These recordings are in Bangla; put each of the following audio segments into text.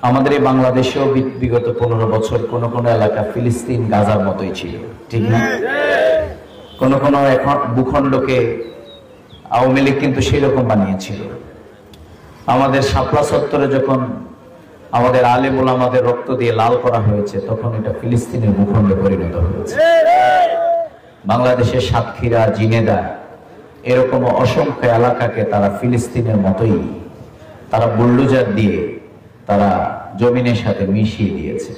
আমাদের এই বাংলাদেশেও বিগত 15 বছর কোন কোন এলাকা ফিলিস্তিন গাজার মতোই ছিল, ঠিক না? কোন কোন এখন ভূখণ্ডকে আওয়ামী লীগ কিন্তু সেই রকম বানিয়েছিল। আমাদের শাপলা চত্বরে যখন আমাদের আলেম ওলামাদের রক্ত দিয়ে লাল করা হয়েছে, তখন এটা ফিলিস্তিনের ভূখণ্ডে পরিণত হয়েছে। বাংলাদেশের সাতক্ষীরা, জিনেদা এরকম অসংখ্য এলাকাকে তারা ফিলিস্তিনের মতোই তারা বুলডোজার দিয়ে তারা জমিনের সাথে মিশিয়ে দিয়েছে।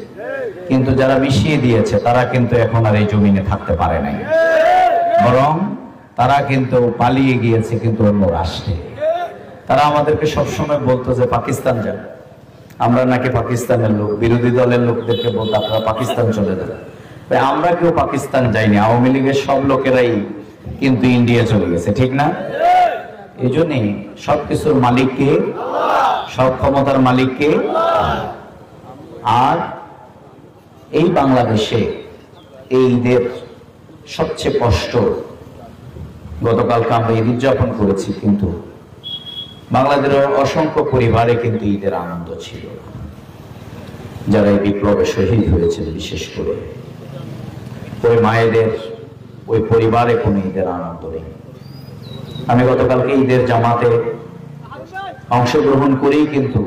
কিন্তু যারা মিশিয়ে দিয়েছে তারা কিন্তু এখন আর এই জমিনে থাকতে পারে নাই, বরং তারা কিন্তু পালিয়ে গিয়েছে কিন্তু অন্য রাষ্ট্রে। তারা আমাদেরকে সবসময় বলতো যে পাকিস্তান যান, আমরা নাকি পাকিস্তানের লোক। বিরোধী দলের লোকদেরকে বলতো আপনারা পাকিস্তান চলে যান। আমরা কেউ পাকিস্তান যাইনি, আওয়ামী লীগের সব লোকেরাই কিন্তু ইন্ডিয়া চলে গেছে, ঠিক না? এই জন্যই সবকিছুর মালিককে, সব ক্ষমতার মালিককে। আর এই বাংলাদেশে এই ঈদের সবচেয়ে কষ্ট, গতকালকে আমরা ঈদ উদযাপন করেছি, কিন্তু বাংলাদেশের অসংখ্য পরিবারে কিন্তু ঈদের আনন্দ ছিল। যারা এই বিপ্লবে শহীদ হয়েছে, বিশেষ করে ওই মায়েদের, ওই পরিবারে কোনো ঈদের আনন্দ নেই। আমি গতকালকে ঈদের জামাতে অংশগ্রহণ করেই কিন্তু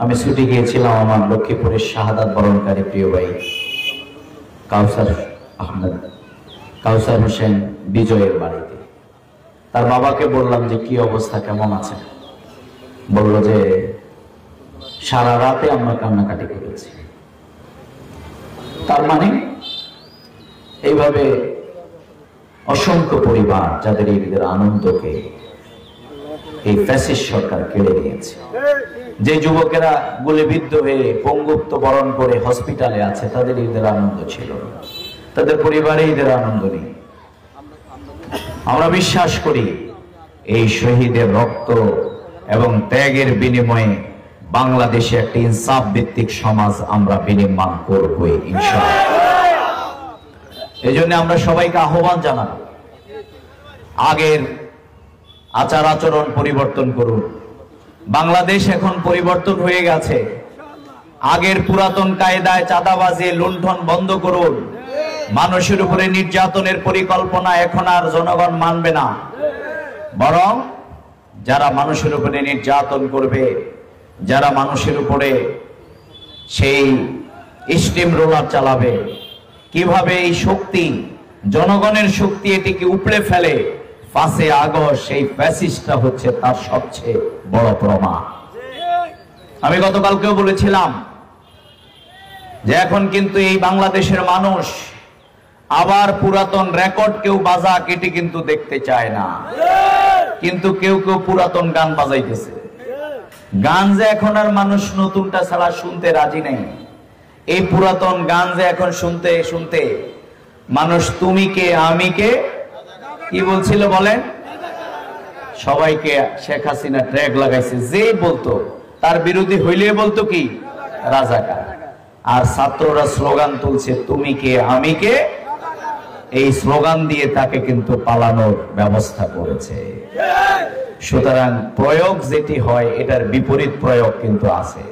আমি ছুটি গিয়েছিলাম আমার লক্ষ্মীপুরের শাহাদাত বরণকারী প্রিয় ভাই কাউসার হোসেন বিজয়ের বাড়িতে। তার বাবাকে বললাম যে কি অবস্থা, কেমন আছে? বলল যে সারা রাতে আমরা কান্নাকাটি করেছি। তার মানে এইভাবে অসংখ্য পরিবার যাদের ঈদের আনন্দকে এই ফ্যাসিস্ট সরকার কেড়ে নিয়েছে। যে যুবকেরা গুলিবিদ্ধ হয়ে পঙ্গুত্ব বরণ করে হসপিটালে আছে, তাদের ঈদের আনন্দ ছিল না, তাদের পরিবারে ঈদের আনন্দ নেই। আমরা বিশ্বাস করি এই শহীদের রক্ত এবং ত্যাগের বিনিময়ে বাংলাদেশে একটি ইনসাফ ভিত্তিক সমাজ আমরা বিনির্মাণ করবই ইনশাআল্লাহ। এই জন্য আমরা সবাইকে আহ্বান জানাবো, আগের আচার আচরণ পরিবর্তন করুন। বাংলাদেশ এখন পরিবর্তন হয়ে গেছে। আগের পুরাতন কায়দায় চাঁদাবাজি, লুণ্ঠন বন্ধ করুন। মানুষের উপরে নির্যাতনের পরিকল্পনা এখন আর জনগণ মানবে না, বরং যারা মানুষের উপরে নির্যাতন করবে, যারা মানুষের উপরে সেই স্টিম রোলার চালাবে, কিভাবে এই শক্তি, জনগণের শক্তি এটিকে উপড়ে ফেলে 5 আগস্ট সেই ফ্যাসিস্টটা হচ্ছে তার সবচেয়ে বড় প্রমাণ। আমি গতকালকেও বলেছিলাম যে এখন কিন্তু এই বাংলাদেশের মানুষ আবার পুরাতন রেকর্ড কেউ বাজা কেটে কিন্তু দেখতে চায় না, কিন্তু কেউ কেউ পুরাতন গান বাজাইতেছে। গান যে এখন আর মানুষ নতুনটা ছাড়া শুনতে রাজি নেই। এই পুরাতন গান যে এখন শুনতে শুনতে মানুষ তুমি কে আমি কে কি বলছিল বলেন? সবাইকে শেখ হাসিনা ট্র্যাগ লাগাইছে, যেই বলতো তার বিরোধী হইলে বলতো কি রাজাকার। আর ছাত্ররা স্লোগান তুলছে তুমি কে আমি কে, এই স্লোগান দিয়ে তাকে কিন্তু পালানোর ব্যবস্থা করেছে। সুতরাং প্রয়োগ যেটি হয় এটার বিপরীত প্রয়োগ কিন্তু আছে।